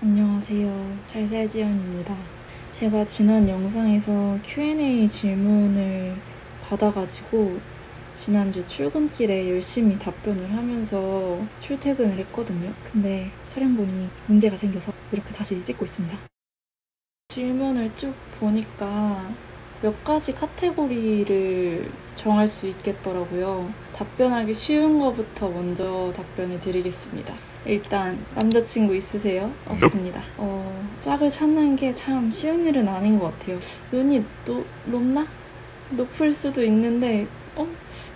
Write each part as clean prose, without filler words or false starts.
안녕하세요. 잘살지연입니다. 제가 지난 영상에서 Q&A 질문을 받아가지고 지난주 출근길에 열심히 답변을 하면서 출퇴근을 했거든요. 근데 촬영본이 문제가 생겨서 이렇게 다시 찍고 있습니다. 질문을 쭉 보니까 몇 가지 카테고리를 정할 수 있겠더라고요. 답변하기 쉬운 거부터 먼저 답변을 드리겠습니다. 일단 남자친구 있으세요? 없습니다. 짝을 찾는 게 참 쉬운 일은 아닌 것 같아요. 눈이 높나? 높을 수도 있는데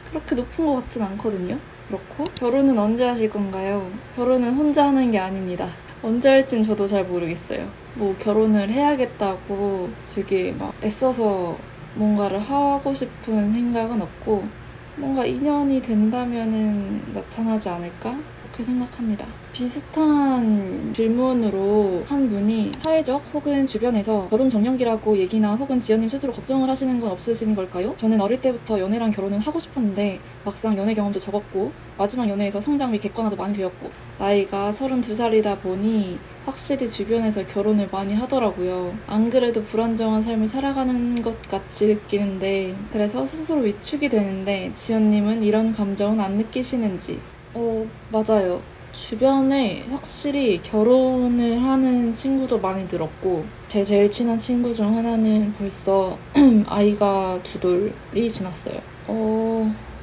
그렇게 높은 것 같진 않거든요. 그렇고 결혼은 언제 하실 건가요? 결혼은 혼자 하는 게 아닙니다. 언제 할진 저도 잘 모르겠어요. 뭐 결혼을 해야겠다고 되게 막 애써서 뭔가를 하고 싶은 생각은 없고 뭔가 인연이 된다면은 나타나지 않을까? 그렇게 생각합니다. 비슷한 질문으로 한 분이 사회적 혹은 주변에서 결혼 정년기라고 얘기나 혹은 지연님 스스로 걱정을 하시는 건 없으신 걸까요? 저는 어릴 때부터 연애랑 결혼은 하고 싶었는데 막상 연애 경험도 적었고 마지막 연애에서 성장 및 객관화도 많이 되었고 나이가 32살이다 보니 확실히 주변에서 결혼을 많이 하더라고요. 안 그래도 불안정한 삶을 살아가는 것 같이 느끼는데 그래서 스스로 위축이 되는데 지연님은 이런 감정은 안 느끼시는지? 맞아요. 주변에 확실히 결혼을 하는 친구도 많이 늘었고 제 제일 친한 친구 중 하나는 벌써 아이가 2돌이 지났어요.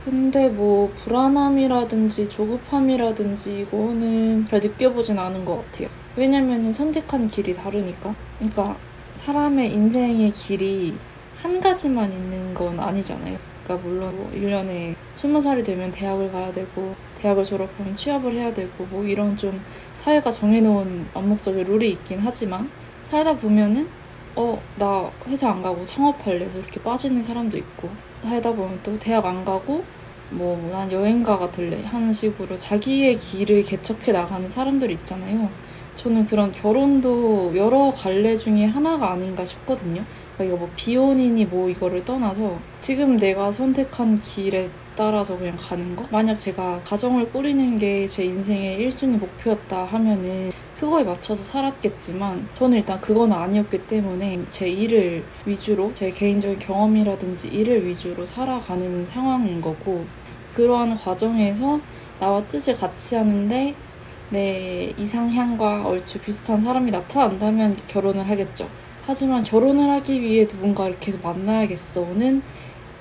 근데 뭐 불안함이라든지 조급함이라든지 이거는 잘 느껴보진 않은 것 같아요. 왜냐면은 선택한 길이 다르니까. 그러니까 사람의 인생의 길이 한 가지만 있는 건 아니잖아요. 그러니까 물론 뭐 1년에 20살이 되면 대학을 가야 되고 대학을 졸업하면 취업을 해야 되고 뭐 이런 좀 사회가 정해놓은 암묵적인 룰이 있긴 하지만 살다 보면은 나 회사 안 가고 창업할래 해서 이렇게 빠지는 사람도 있고 살다 보면 또 대학 안 가고 난 여행가가 될래 하는 식으로 자기의 길을 개척해 나가는 사람들이 있잖아요. 저는 그런 결혼도 여러 갈래 중에 하나가 아닌가 싶거든요. 그러니까 이거 뭐 비혼이니 뭐 이거를 떠나서 지금 내가 선택한 길에 따라서 그냥 가는 거? 만약 제가 가정을 꾸리는 게 제 인생의 1순위 목표였다 하면은 그거에 맞춰서 살았겠지만 저는 일단 그건 아니었기 때문에 제 일을 위주로 제 개인적인 경험이라든지 일을 위주로 살아가는 상황인 거고 그러한 과정에서 나와 뜻을 같이 하는데 내 이상향과 얼추 비슷한 사람이 나타난다면 결혼을 하겠죠. 하지만 결혼을 하기 위해 누군가를 계속 만나야겠어는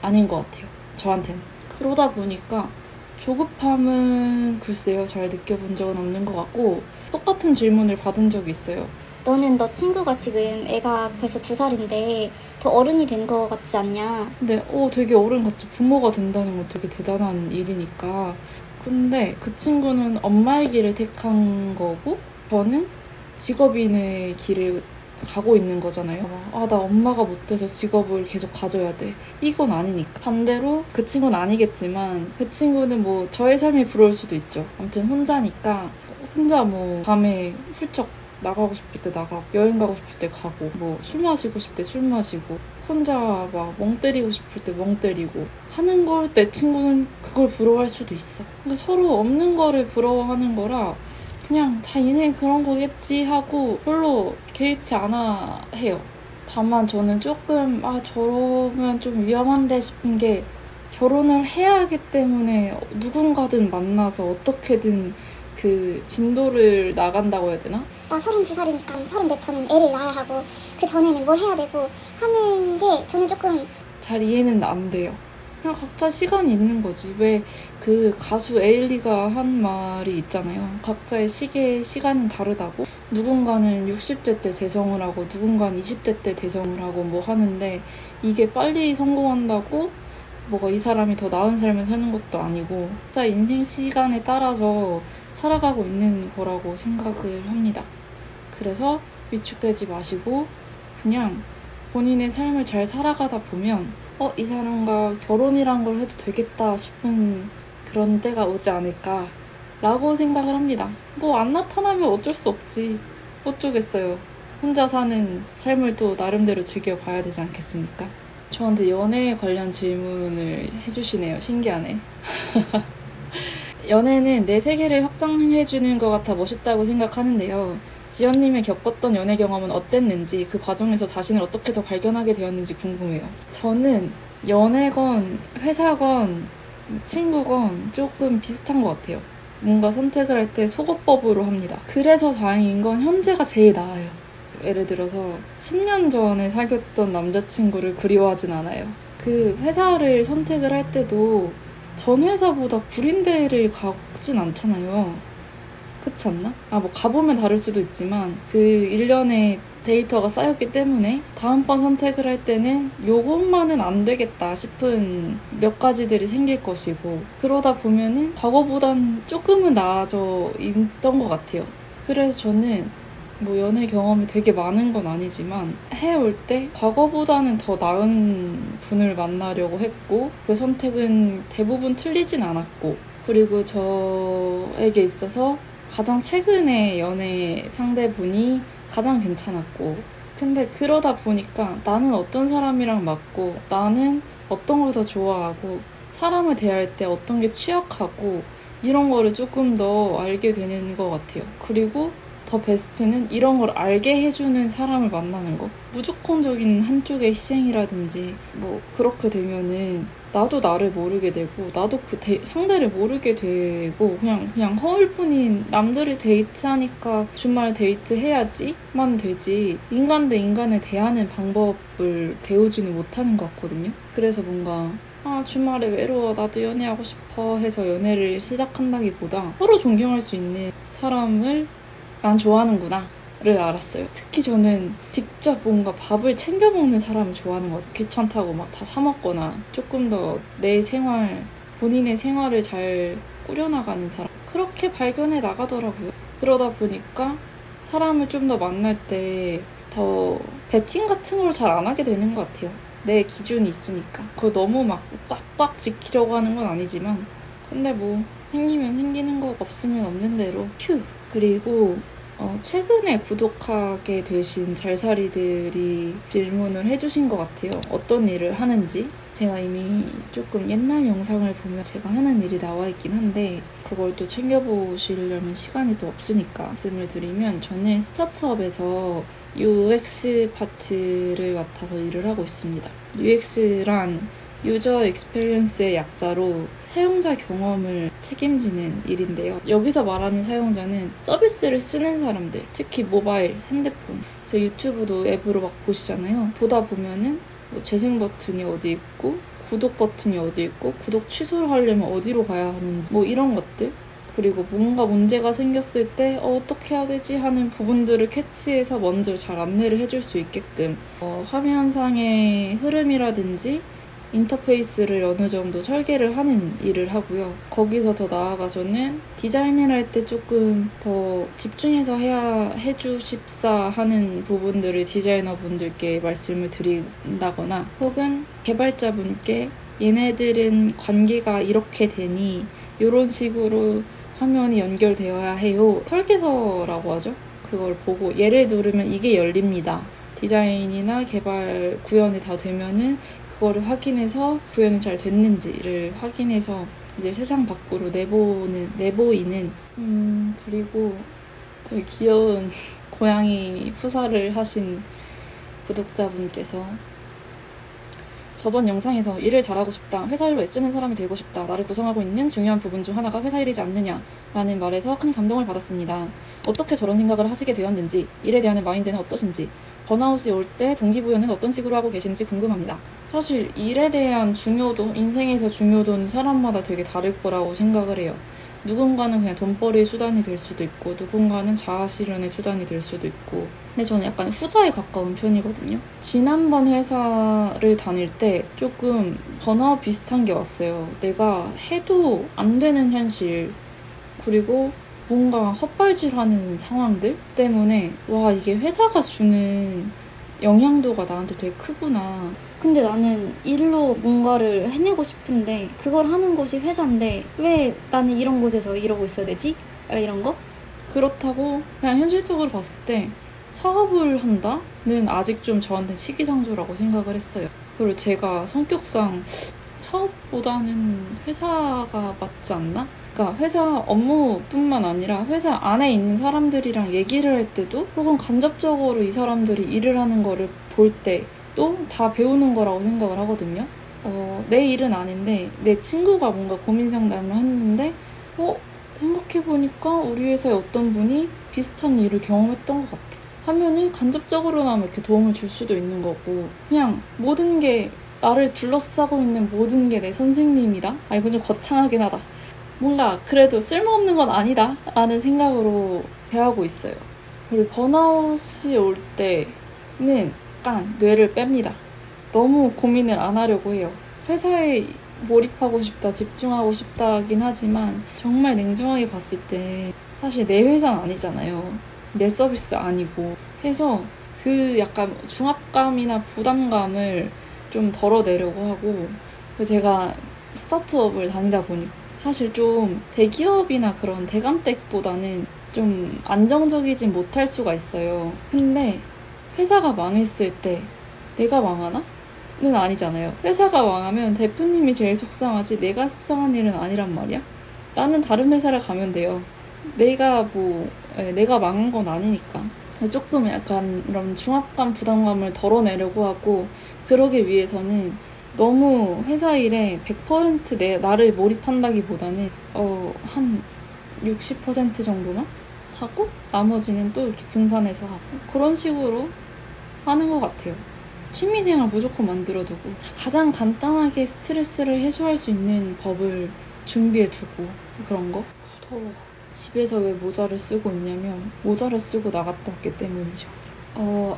아닌 것 같아요. 저한텐. 그러다 보니까 조급함은 글쎄요. 잘 느껴본 적은 없는 것 같고 똑같은 질문을 받은 적이 있어요. 너 친구가 지금 애가 벌써 2살인데 더 어른이 된 거 같지 않냐? 근데 되게 어른 같죠. 부모가 된다는 건 되게 대단한 일이니까. 근데 그 친구는 엄마의 길을 택한 거고 저는 직업인의 길을 가고 있는 거잖아요. 나 엄마가 못돼서 직업을 계속 가져야 돼. 이건 아니니까. 반대로 그 친구는 아니겠지만 그 친구는 뭐 저의 삶이 부러울 수도 있죠. 아무튼 혼자니까 혼자 뭐 밤에 훌쩍 나가고 싶을 때 나가고 여행 가고 싶을 때 가고 뭐 술 마시고 싶을 때 술 마시고 혼자 막 멍 때리고 싶을 때 멍 때리고 하는 걸 내 친구는 그걸 부러워할 수도 있어. 그러니까 서로 없는 거를 부러워하는 거라 그냥 다 인생 그런 거겠지 하고 별로 개의치 않아 해요. 다만 저는 조금 저러면 좀 위험한데 싶은 게 결혼을 해야 하기 때문에 누군가든 만나서 어떻게든 그 진도를 나간다고 해야 되나? 나 32살이니까 34처럼 애를 낳아야 하고 그 전에는 뭘 해야 되고 하는 게 저는 조금 잘 이해는 안 돼요. 그냥 각자 시간이 있는 거지. 왜 그 가수 에일리가 한 말이 있잖아요. 각자의 시간은 다르다고. 누군가는 60대 때 대성을 하고 누군가는 20대 때 대성을 하고 뭐 하는데 이게 빨리 성공한다고 뭐가 이 사람이 더 나은 삶을 사는 것도 아니고 각자 인생 시간에 따라서 살아가고 있는 거라고 생각을 합니다. 그래서 위축되지 마시고 그냥 본인의 삶을 잘 살아가다 보면 이 사람과 결혼이란 걸 해도 되겠다 싶은 그런 때가 오지 않을까 라고 생각을 합니다. 뭐 안 나타나면 어쩔 수 없지. 어쩌겠어요. 혼자 사는 삶을 또 나름대로 즐겨봐야 되지 않겠습니까? 저한테 연애에 관련 질문을 해주시네요. 신기하네. 연애는 내 세계를 확장해주는 것 같아 멋있다고 생각하는데요. 지연님이 겪었던 연애 경험은 어땠는지, 그 과정에서 자신을 어떻게 더 발견하게 되었는지 궁금해요. 저는 연애건 회사건 친구건 조금 비슷한 것 같아요. 뭔가 선택을 할 때 속어법으로 합니다. 그래서 다행인 건 현재가 제일 나아요. 예를 들어서 10년 전에 사귀었던 남자친구를 그리워하진 않아요. 그 회사를 선택을 할 때도 전 회사보다 구린데를 가진 않잖아요. 그렇지 않나? 뭐 가보면 다를 수도 있지만 그 1년의 데이터가 쌓였기 때문에 다음번 선택을 할 때는 요것만은 안 되겠다 싶은 몇 가지들이 생길 것이고, 그러다 보면은 과거보단 조금은 나아져 있던 것 같아요. 그래서 저는 뭐 연애 경험이 되게 많은 건 아니지만 해올 때 과거보다는 더 나은 분을 만나려고 했고, 그 선택은 대부분 틀리진 않았고, 그리고 저에게 있어서 가장 최근에 연애 상대분이 가장 괜찮았고, 근데 그러다 보니까 나는 어떤 사람이랑 맞고, 나는 어떤 걸 더 좋아하고, 사람을 대할 때 어떤 게 취약하고, 이런 거를 조금 더 알게 되는 것 같아요. 그리고 더 베스트는 이런 걸 알게 해주는 사람을 만나는 거. 무조건적인 한쪽의 희생이라든지 뭐 그렇게 되면은 나도 나를 모르게 되고, 나도 그 상대를 모르게 되고, 그냥 허울뿐인, 남들이 데이트하니까 주말 데이트 해야지만 되지 인간 대 인간을 대하는 방법을 배우지는 못하는 것 같거든요. 그래서 뭔가 주말에 외로워, 나도 연애하고 싶어 해서 연애를 시작한다기보다 서로 존경할 수 있는 사람을 난 좋아하는구나 를 알았어요. 특히 저는 직접 뭔가 밥을 챙겨 먹는 사람을 좋아하는 것 같아요. 귀찮다고 막 다 사 먹거나, 조금 더 내 생활, 본인의 생활을 잘 꾸려나가는 사람, 그렇게 발견해 나가더라고요. 그러다 보니까 사람을 좀 더 만날 때 더 배팅 같은 걸 잘 안 하게 되는 것 같아요. 내 기준이 있으니까. 그걸 너무 막 꽉꽉 지키려고 하는 건 아니지만, 근데 뭐 생기면 생기는 거, 없으면 없는 대로 휴. 그리고 최근에 구독하게 되신 잘살이들이 질문을 해주신 것 같아요. 어떤 일을 하는지. 제가 이미 조금 옛날 영상을 보면 제가 하는 일이 나와 있긴 한데, 그걸 또 챙겨보시려면 시간이 또 없으니까 말씀을 드리면, 저는 스타트업에서 UX 파트를 맡아서 일을 하고 있습니다. UX란 유저 익스피리언스의 약자로 사용자 경험을 책임지는 일인데요. 여기서 말하는 사용자는 서비스를 쓰는 사람들, 특히 모바일, 핸드폰, 저 유튜브도 앱으로 막 보시잖아요. 보다 보면은 뭐 재생 버튼이 어디 있고, 구독 버튼이 어디 있고, 구독 취소를 하려면 어디로 가야 하는지, 뭐 이런 것들. 그리고 뭔가 문제가 생겼을 때 어떻게 해야 되지 하는 부분들을 캐치해서 먼저 잘 안내를 해줄 수 있게끔 화면상의 흐름이라든지 인터페이스를 어느 정도 설계를 하는 일을 하고요. 거기서 더 나아가서는 디자인을 할 때 조금 더 집중해서 해주십사 하는 부분들을 디자이너분들께 말씀을 드린다거나, 혹은 개발자분께 얘네들은 관계가 이렇게 되니 이런 식으로 화면이 연결되어야 해요. 설계서라고 하죠. 그걸 보고 얘를 누르면 이게 열립니다. 디자인이나 개발 구현이 다 되면은 그거를 확인해서 구현이 잘 됐는지를 확인해서 이제 세상 밖으로 내보이는 그리고 되게 귀여운 고양이 푸사를 하신 구독자분께서 저번 영상에서 일을 잘하고 싶다, 회사 일로 애쓰는 사람이 되고 싶다, 나를 구성하고 있는 중요한 부분 중 하나가 회사 일이지 않느냐 라는 말에서 큰 감동을 받았습니다. 어떻게 저런 생각을 하시게 되었는지, 일에 대한 마인드는 어떠신지, 번아웃이 올 때 동기부여는 어떤 식으로 하고 계신지 궁금합니다. 사실 일에 대한 중요도, 인생에서 중요도는 사람마다 되게 다를 거라고 생각을 해요. 누군가는 그냥 돈벌이의 수단이 될 수도 있고, 누군가는 자아실현의 수단이 될 수도 있고, 근데 저는 약간 후자에 가까운 편이거든요. 지난번 회사를 다닐 때 조금 번아웃 비슷한 게 왔어요. 내가 해도 안 되는 현실, 그리고 뭔가 헛발질하는 상황들 때문에 와, 이게 회사가 주는 영향도가 나한테 되게 크구나. 근데 나는 일로 뭔가를 해내고 싶은데 그걸 하는 곳이 회사인데 왜 나는 이런 곳에서 이러고 있어야 되지? 이런 거? 그렇다고 그냥 현실적으로 봤을 때 사업을 한다는 아직 좀 저한테 시기상조라고 생각을 했어요. 그리고 제가 성격상 사업보다는 회사가 맞지 않나? 그러니까 그러니까 회사 업무뿐만 아니라 회사 안에 있는 사람들이랑 얘기를 할 때도 혹은 간접적으로 이 사람들이 일을 하는 거를 볼 때도 다 배우는 거라고 생각을 하거든요. 내 일은 아닌데 내 친구가 뭔가 고민 상담을 했는데 생각해보니까 우리 회사에 어떤 분이 비슷한 일을 경험했던 것 같아 하면은 간접적으로나마 이렇게 도움을 줄 수도 있는 거고 그냥 모든 게 나를 둘러싸고 있는 모든 게 내 선생님이다? 이건 좀 거창하긴 하다. 뭔가 그래도 쓸모없는 건 아니다 라는 생각으로 대하고 있어요. 그리고 번아웃이 올 때는 약간 뇌를 뺍니다. 너무 고민을 안 하려고 해요. 회사에 몰입하고 싶다, 집중하고 싶다긴 하지만 정말 냉정하게 봤을 때 사실 내 회사는 아니잖아요. 내 서비스 아니고 해서 그 약간 중압감이나 부담감을 좀 덜어내려고 하고 제가 스타트업을 다니다 보니 사실 좀 대기업이나 그런 대감댁보다는 좀 안정적이진 못할 수가 있어요. 근데 회사가 망했을 때 내가 망하나? 는 아니잖아요. 회사가 망하면 대표님이 제일 속상하지 내가 속상한 일은 아니란 말이야. 나는 다른 회사를 가면 돼요. 내가 망한 건 아니니까. 조금 약간 이런 중압감, 부담감을 덜어내려고 하고 그러기 위해서는 너무 회사 일에 100% 나를 몰입한다기보다는 한 60% 정도만 하고 나머지는 또 이렇게 분산해서 하고 그런 식으로 하는 것 같아요. 취미생활 무조건 만들어두고 가장 간단하게 스트레스를 해소할 수 있는 법을 준비해두고 그런 거. 더워. 집에서 왜 모자를 쓰고 있냐면 모자를 쓰고 나갔다 왔기 때문이죠.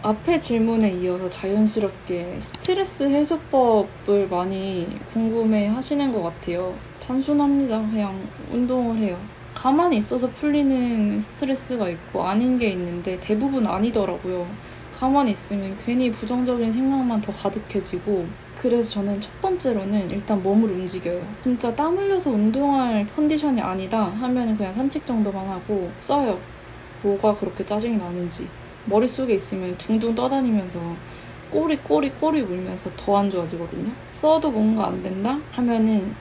앞에 질문에 이어서 자연스럽게 스트레스 해소법을 많이 궁금해 하시는 것 같아요. 단순합니다. 그냥 운동을 해요. 가만히 있어서 풀리는 스트레스가 있고 아닌 게 있는데 대부분 아니더라고요. 가만히 있으면 괜히 부정적인 생각만 더 가득해지고 그래서 저는 첫 번째로는 일단 몸을 움직여요. 진짜 땀 흘려서 운동할 컨디션이 아니다 하면 그냥 산책 정도만 하고 써요. 뭐가 그렇게 짜증이 나는지. 머릿속에 있으면 둥둥 떠다니면서 꼬리 물면서 더 안 좋아지거든요. 써도 뭔가 안 된다 하면은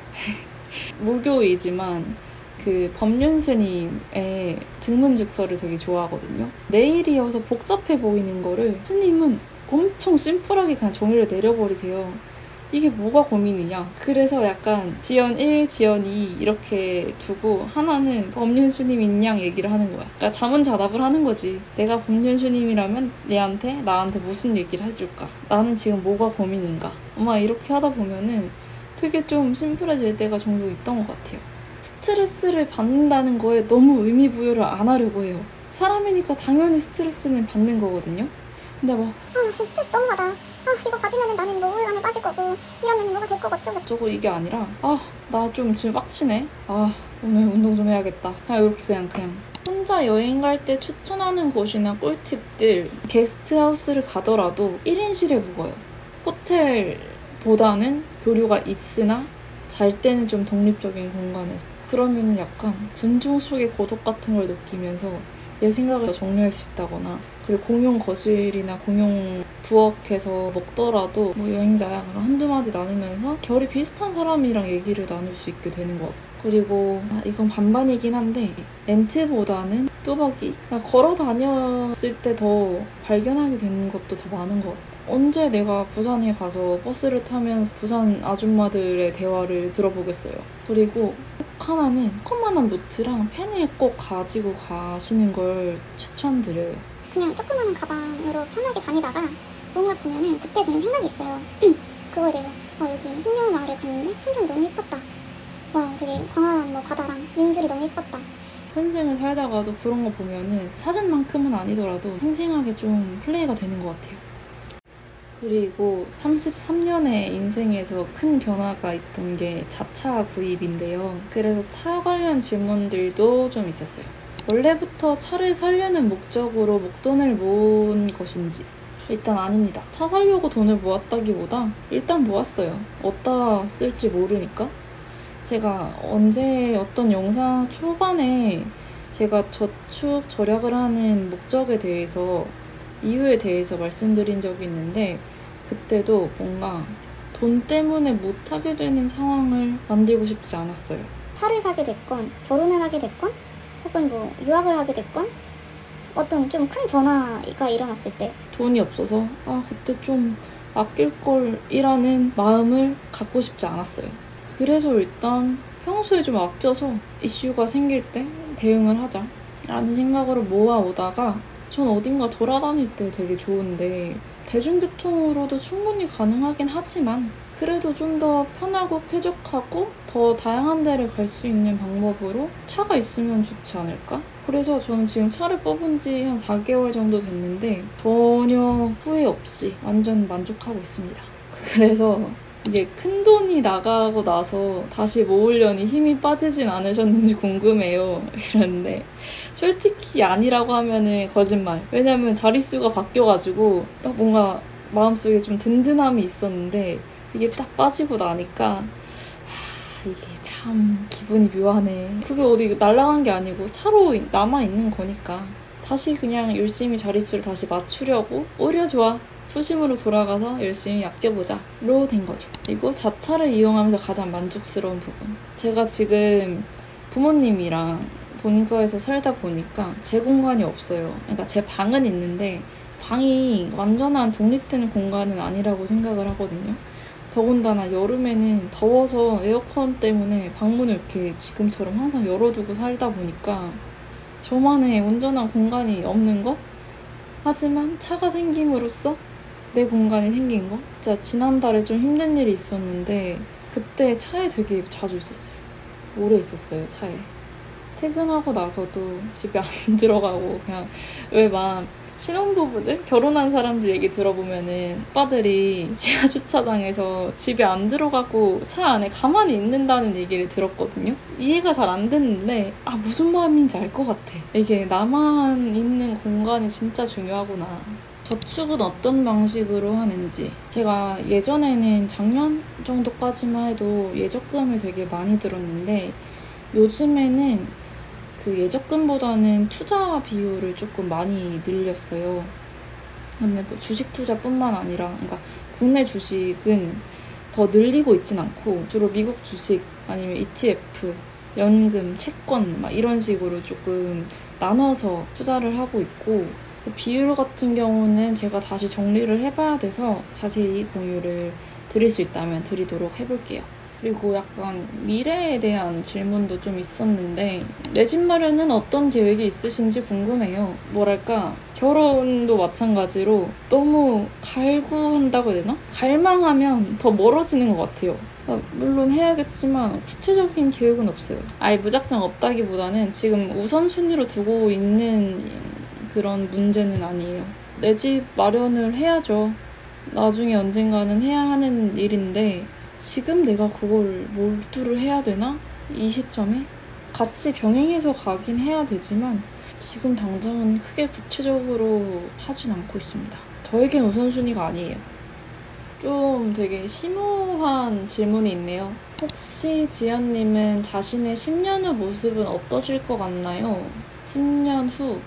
무교이지만 그 법륜 스님의 증문즉서를 되게 좋아하거든요. 내일이어서 복잡해 보이는 거를 스님은 엄청 심플하게 그냥 정의를 내려버리세요. 이게 뭐가 고민이냐. 그래서 약간 지연 1, 지연 2 이렇게 두고 하나는 법륜 스님인 양 얘기를 하는 거야. 그러니까 자문자답을 하는 거지. 내가 법륜 스님이라면 얘한테 나한테 무슨 얘기를 해줄까? 나는 지금 뭐가 고민인가? 이렇게 하다 보면은 되게 좀 심플해질 때가 종종 있던 것 같아요. 스트레스를 받는다는 거에 너무 의미부여를 안 하려고 해요. 사람이니까 당연히 스트레스는 받는 거거든요. 근데 나 지금 스트레스 너무 받아. 이거 받으면 나는 뭐 우울감에 빠질 거고 이러면 뭐가 될 거고 어쩌고 이게 아니라 나 좀 지금 빡치네. 오늘 운동 좀 해야겠다. 이렇게 그냥 혼자 여행 갈 때 추천하는 곳이나 꿀팁들 게스트하우스를 가더라도 1인실에 묵어요. 호텔보다는 교류가 있으나 잘 때는 좀 독립적인 공간에서 그러면 약간 군중 속의 고독 같은 걸 느끼면서 내 생각을 정리할 수 있다거나 그리고 공용 거실이나 공용 부엌에서 먹더라도 여행자야 한두 마디 나누면서 결이 비슷한 사람이랑 얘기를 나눌 수 있게 되는 것 같아요. 그리고 이건 반반이긴 한데 렌트보다는 뚜벅이 걸어 다녔을 때 더 발견하게 되는 것도 더 많은 것 같아요. 언제 내가 부산에 가서 버스를 타면서 부산 아줌마들의 대화를 들어보겠어요. 그리고 꼭 하나는 조그만한 노트랑 펜을 꼭 가지고 가시는 걸 추천드려요. 그냥 조그마한 가방으로 편하게 다니다가 뭔가 보면은 그때 드는 생각이 있어요. 그거에 대해서 여기 흰여울 마을에 갔는데 풍경이 너무 예뻤다. 되게 광활한 바다랑 윤슬이 너무 예뻤다. 현생을 살다가도 그런 거 보면은 사진만큼은 아니더라도 생생하게 좀 플레이가 되는 것 같아요. 그리고 33년의 인생에서 큰 변화가 있던 게 자차 구입인데요. 그래서 차 관련 질문들도 좀 있었어요. 원래부터 차를 사려는 목적으로 목돈을 모은 것인지 일단 아닙니다. 차 사려고 돈을 모았다기보다 일단 모았어요. 어디다 쓸지 모르니까. 제가 언제 어떤 영상 초반에 제가 저축 절약을 하는 목적에 대해서 이유에 대해서 말씀드린 적이 있는데 그때도 뭔가 돈 때문에 못하게 되는 상황을 만들고 싶지 않았어요. 차를 사게 됐건 결혼을 하게 됐건 혹은 뭐 유학을 하게 됐건 어떤 좀 큰 변화가 일어났을 때 돈이 없어서 그때 좀 아낄 걸이라는 마음을 갖고 싶지 않았어요. 그래서 일단 평소에 좀 아껴서 이슈가 생길 때 대응을 하자 라는 생각으로 모아오다가 전 어딘가 돌아다닐 때 되게 좋은데 대중교통으로도 충분히 가능하긴 하지만 그래도 좀 더 편하고 쾌적하고 더 다양한 데를 갈 수 있는 방법으로 차가 있으면 좋지 않을까? 그래서 저는 지금 차를 뽑은 지 한 4개월 정도 됐는데 전혀 후회 없이 완전 만족하고 있습니다. 그래서 이게 큰돈이 나가고 나서 다시 모으려니 힘이 빠지진 않으셨는지 궁금해요. 이랬는데 솔직히 아니라고 하면은 거짓말. 왜냐면 자릿수가 바뀌어가지고 뭔가 마음속에 좀 든든함이 있었는데 이게 딱 빠지고 나니까 이게 참 기분이 묘하네. 그게 어디 날아간 게 아니고 차로 남아있는 거니까 다시 그냥 열심히 자릿수를 다시 맞추려고 오히려 좋아. 초심으로 돌아가서 열심히 아껴보자로 된 거죠. 그리고 자차를 이용하면서 가장 만족스러운 부분. 제가 지금 부모님이랑 본가에서 살다 보니까 제 공간이 없어요. 그러니까 제 방은 있는데 방이 완전한 독립된 공간은 아니라고 생각을 하거든요. 더군다나 여름에는 더워서 에어컨 때문에 방문을 이렇게 지금처럼 항상 열어두고 살다 보니까 저만의 온전한 공간이 없는 거? 하지만 차가 생김으로써 내 공간이 생긴 거? 진짜 지난달에 좀 힘든 일이 있었는데 그때 차에 되게 자주 있었어요. 오래 있었어요, 차에. 퇴근하고 나서도 집에 안 들어가고 그냥 왜 막 신혼부부들? 결혼한 사람들 얘기 들어보면은 오빠들이 지하 주차장에서 집에 안 들어가고 차 안에 가만히 있는다는 얘기를 들었거든요. 이해가 잘 안 됐는데 무슨 마음인지 알 것 같아. 이게 나만 있는 공간이 진짜 중요하구나. 저축은 어떤 방식으로 하는지. 제가 예전에는 작년 정도까지만 해도 예적금을 되게 많이 들었는데 요즘에는 그 예적금보다는 투자 비율을 조금 많이 늘렸어요. 근데 뭐 주식 투자뿐만 아니라, 그러니까 국내 주식은 더 늘리고 있진 않고 주로 미국 주식 아니면 ETF, 연금, 채권 막 이런 식으로 조금 나눠서 투자를 하고 있고 그 비율 같은 경우는 제가 다시 정리를 해봐야 돼서 자세히 공유를 드릴 수 있다면 드리도록 해볼게요. 그리고 약간 미래에 대한 질문도 좀 있었는데 내 집 마련은 어떤 계획이 있으신지 궁금해요. 뭐랄까 결혼도 마찬가지로 너무 갈구한다고 해야 되나? 갈망하면 더 멀어지는 것 같아요. 물론 해야겠지만 구체적인 계획은 없어요. 아예 무작정 없다기보다는 지금 우선순위로 두고 있는 그런 문제는 아니에요. 내 집 마련을 해야죠. 나중에 언젠가는 해야 하는 일인데 지금 내가 그걸 몰두를 해야 되나? 이 시점에? 같이 병행해서 가긴 해야 되지만 지금 당장은 크게 구체적으로 하진 않고 있습니다. 저에겐 우선순위가 아니에요. 좀 되게 심오한 질문이 있네요. 혹시 지연님은 자신의 10년 후 모습은 어떠실 것 같나요? 10년 후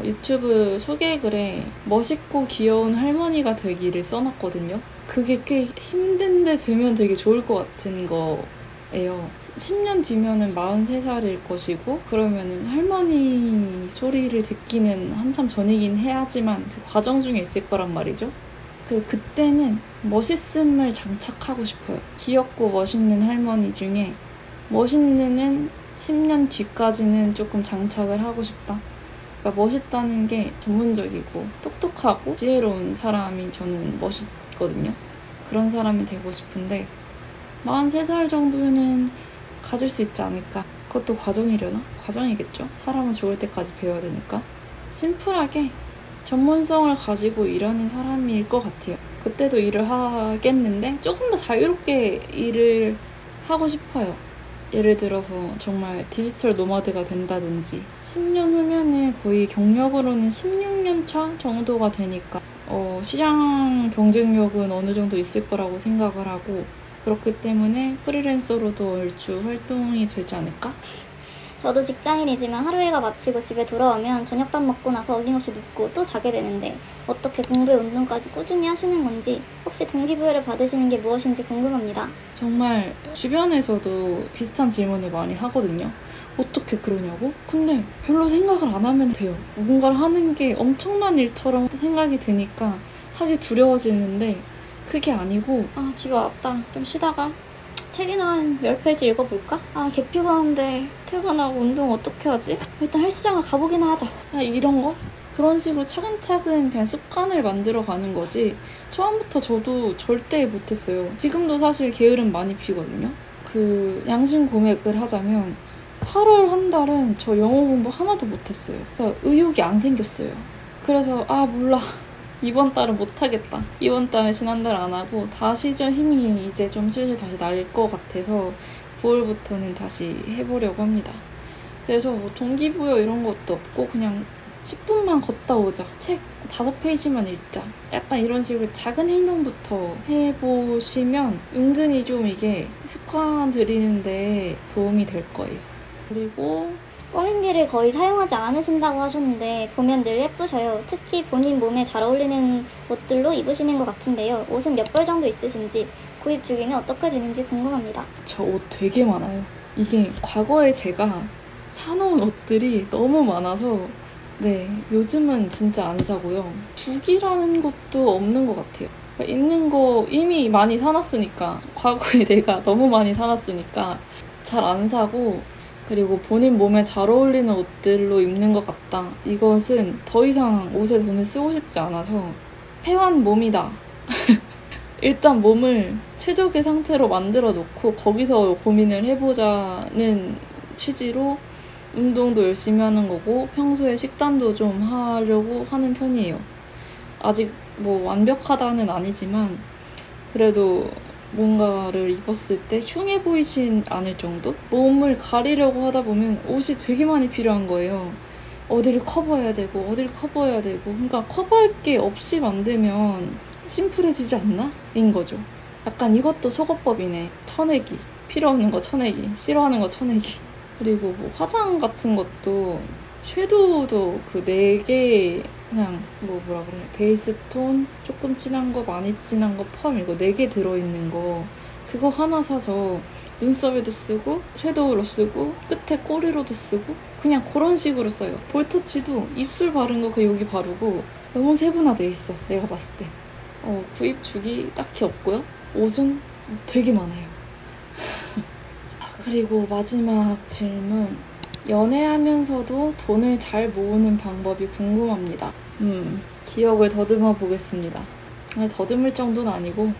유튜브 소개글에 멋있고 귀여운 할머니가 되기를 써놨거든요. 그게 꽤 힘든데 되면 되게 좋을 것 같은 거예요. 10년 뒤면은 43살일 것이고 그러면은 할머니 소리를 듣기는 한참 전이긴 해야지만 그 과정 중에 있을 거란 말이죠. 그때는 멋있음을 장착하고 싶어요. 귀엽고 멋있는 할머니 중에 멋있는 10년 뒤까지는 조금 장착을 하고 싶다. 그러니까 멋있다는 게 전문적이고 똑똑하고 지혜로운 사람이 저는 멋있거든요. 그런 사람이 되고 싶은데 43살 정도는 가질 수 있지 않을까. 그것도 과정이려나? 과정이겠죠. 사람은 죽을 때까지 배워야 되니까. 심플하게 전문성을 가지고 일하는 사람일 것 같아요. 그때도 일을 하겠는데 조금 더 자유롭게 일을 하고 싶어요. 예를 들어서 정말 디지털 노마드가 된다든지 10년 후면은 거의 경력으로는 16년 차 정도가 되니까 시장 경쟁력은 어느 정도 있을 거라고 생각을 하고 그렇기 때문에 프리랜서로도 얼추 활동이 되지 않을까? 저도 직장인이지만 하루 일과 마치고 집에 돌아오면 저녁밥 먹고 나서 어김없이 눕고 또 자게 되는데 어떻게 공부에 운동까지 꾸준히 하시는 건지 혹시 동기부여를 받으시는 게 무엇인지 궁금합니다. 정말 주변에서도 비슷한 질문을 많이 하거든요. 어떻게 그러냐고? 근데 별로 생각을 안 하면 돼요. 뭔가를 하는 게 엄청난 일처럼 생각이 드니까 하기 두려워지는데 그게 아니고 집에 왔다. 좀 쉬다가 책이나 한 10페이지 읽어볼까? 개 피곤한데 퇴근하고 운동 어떻게 하지? 일단 헬스장을 가보기나 하자. 이런 거? 그런 식으로 차근차근 그냥 습관을 만들어 가는 거지. 처음부터 저도 절대 못했어요. 지금도 사실 게으름 많이 피거든요. 양심 고백을 하자면 8월 한 달은 저 영어 공부 하나도 못했어요. 그러니까 의욕이 안 생겼어요. 그래서 몰라. 이번 달은 못하겠다. 이번 달에 지난달 안 하고 다시 좀 힘이 이제 좀 슬슬 다시 날 것 같아서 9월부터는 다시 해보려고 합니다. 그래서 뭐 동기부여 이런 것도 없고 그냥 10분만 걷다 오자. 책 5페이지만 읽자. 약간 이런 식으로 작은 행동부터 해보시면 은근히 좀 이게 습관 들이는데 도움이 될 거예요. 그리고 꾸민기를 거의 사용하지 않으신다고 하셨는데 보면 늘 예쁘셔요. 특히 본인 몸에 잘 어울리는 옷들로 입으시는 것 같은데요. 옷은 몇 벌 정도 있으신지 구입 주기는 어떻게 되는지 궁금합니다. 저 옷 되게 많아요. 이게 과거에 제가 사놓은 옷들이 너무 많아서 요즘은 진짜 안 사고요. 주기라는 것도 없는 것 같아요. 그러니까 입는 거 이미 많이 사놨으니까 과거에 내가 너무 많이 사놨으니까 잘 안 사고 그리고 본인 몸에 잘 어울리는 옷들로 입는 것 같다. 이것은 더 이상 옷에 돈을 쓰고 싶지 않아서 패완 몸이다. 일단 몸을 최적의 상태로 만들어 놓고 거기서 고민을 해보자는 취지로 운동도 열심히 하는 거고 평소에 식단도 좀 하려고 하는 편이에요. 아직 뭐 완벽하다는 아니지만 그래도 뭔가를 입었을 때 흉해 보이진 않을 정도? 몸을 가리려고 하다 보면 옷이 되게 많이 필요한 거예요. 어디를 커버해야 되고 어디를 커버해야 되고 그러니까 커버할 게 없이 만들면 심플해지지 않나? 인 거죠. 약간 이것도 속어법이네. 쳐내기. 필요 없는 거 쳐내기. 싫어하는 거 쳐내기. 그리고 뭐 화장 같은 것도 섀도우도 4개 그냥 뭐라 그래 베이스 톤 조금 진한 거 많이 진한 거 펌 이거 4개 들어있는 거 그거 하나 사서 눈썹에도 쓰고 섀도우로 쓰고 끝에 꼬리로도 쓰고 그냥 그런 식으로 써요. 볼터치도 입술 바른 거 여기 바르고 너무 세분화돼 있어. 내가 봤을 때 구입 주기 딱히 없고요. 옷은 되게 많아요. 그리고 마지막 질문. 연애하면서도 돈을 잘 모으는 방법이 궁금합니다. 기억을 더듬어 보겠습니다. 더듬을 정도는 아니고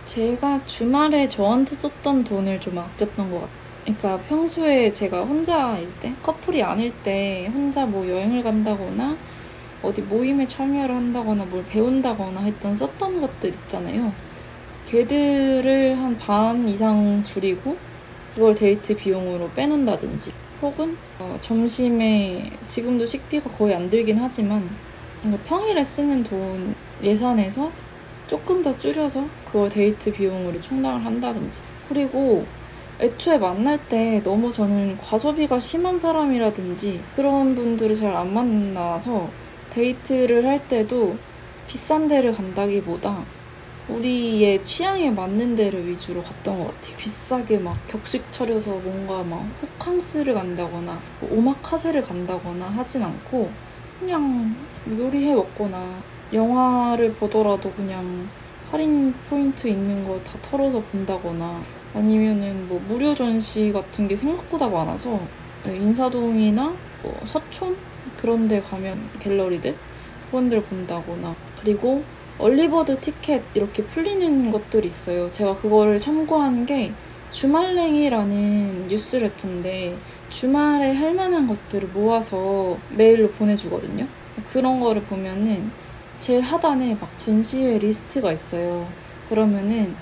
제가 주말에 저한테 썼던 돈을 좀 아꼈던 것 같아요. 그러니까 평소에 제가 혼자일 때, 커플이 아닐 때 혼자 뭐 여행을 간다거나 어디 모임에 참여를 한다거나 뭘 배운다거나 했던 썼던 것들 있잖아요. 걔들을 한 반 이상 줄이고 그걸 데이트 비용으로 빼놓는다든지 혹은 점심에 지금도 식비가 거의 안 들긴 하지만 평일에 쓰는 돈 예산에서 조금 더 줄여서 그걸 데이트 비용으로 충당을 한다든지 그리고 애초에 만날 때 너무 저는 과소비가 심한 사람이라든지 그런 분들을 잘 안 만나서 데이트를 할 때도 비싼 데를 간다기보다 우리의 취향에 맞는 데를 위주로 갔던 것 같아요. 비싸게 막 격식 차려서 뭔가 막 호캉스를 간다거나 오마카세를 간다거나 하진 않고 그냥 요리해 먹거나 영화를 보더라도 그냥 할인 포인트 있는 거 다 털어서 본다거나 아니면은 뭐 무료 전시 같은 게 생각보다 많아서 인사동이나 뭐 서촌 그런 데 가면 갤러리들 그런 데를 본다거나 그리고 얼리버드 티켓 이렇게 풀리는 것들이 있어요. 제가 그거를 참고한 게 주말랭이라는 뉴스레터인데 주말에 할 만한 것들을 모아서 메일로 보내주거든요. 그런 거를 보면은 제일 하단에 막 전시회 리스트가 있어요. 그러면은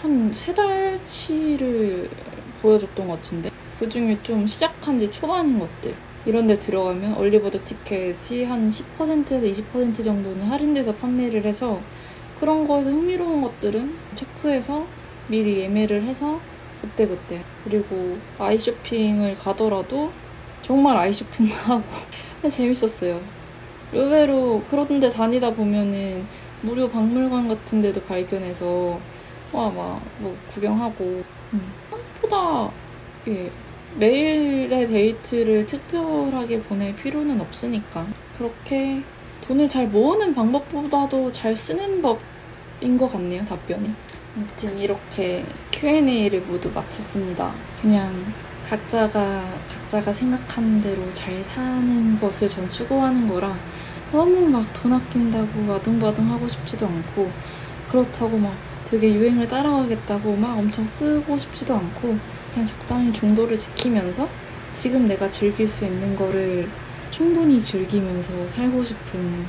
한 3달치를 보여줬던 것 같은데 그중에 좀 시작한 지 초반인 것들 이런 데 들어가면 얼리버드 티켓이 한 10%에서 20% 정도는 할인돼서 판매를 해서 그런 거에서 흥미로운 것들은 체크해서 미리 예매를 해서 그때그때 그리고 아이쇼핑을 가더라도 정말 아이쇼핑만 하고 재밌었어요. 의외로 그런 데 다니다 보면은 무료 박물관 같은 데도 발견해서 막 뭐 구경하고 생각보다 매일의 데이트를 특별하게 보낼 필요는 없으니까 그렇게 돈을 잘 모으는 방법보다도 잘 쓰는 법인 것 같네요, 답변이. 아무튼 이렇게 Q&A를 모두 마쳤습니다. 그냥 각자가 생각하는 대로 잘 사는 것을 전 추구하는 거라 너무 막 돈 아낀다고 아둥바둥 하고 싶지도 않고 그렇다고 막 되게 유행을 따라가겠다고 막 엄청 쓰고 싶지도 않고 그냥 적당히 중도를 지키면서 지금 내가 즐길 수 있는 거를 충분히 즐기면서 살고 싶은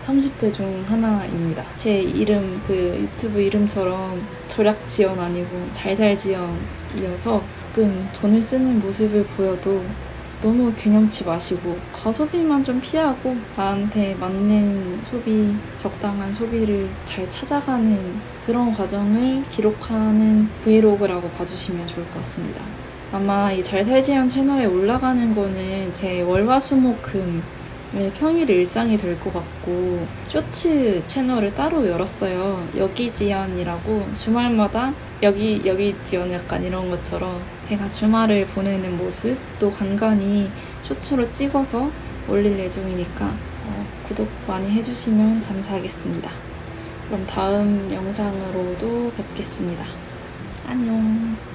30대 중 하나입니다. 제 이름, 유튜브 이름처럼 절약지연 아니고 잘살지연이어서 가끔 돈을 쓰는 모습을 보여도 너무 개념치 마시고 과소비만 좀 피하고 나한테 맞는 소비, 적당한 소비를 잘 찾아가는 그런 과정을 기록하는 브이로그라고 봐주시면 좋을 것 같습니다. 아마 이 잘살지연 채널에 올라가는 거는 제 월화수목금의 평일 일상이 될 것 같고 쇼츠 채널을 따로 열었어요. 여기지연이라고 주말마다 여기지연 약간 이런 것처럼 제가 주말을 보내는 모습도 간간히 쇼츠로 찍어서 올릴 예정이니까 구독 많이 해주시면 감사하겠습니다. 그럼 다음 영상으로도 뵙겠습니다. 안녕.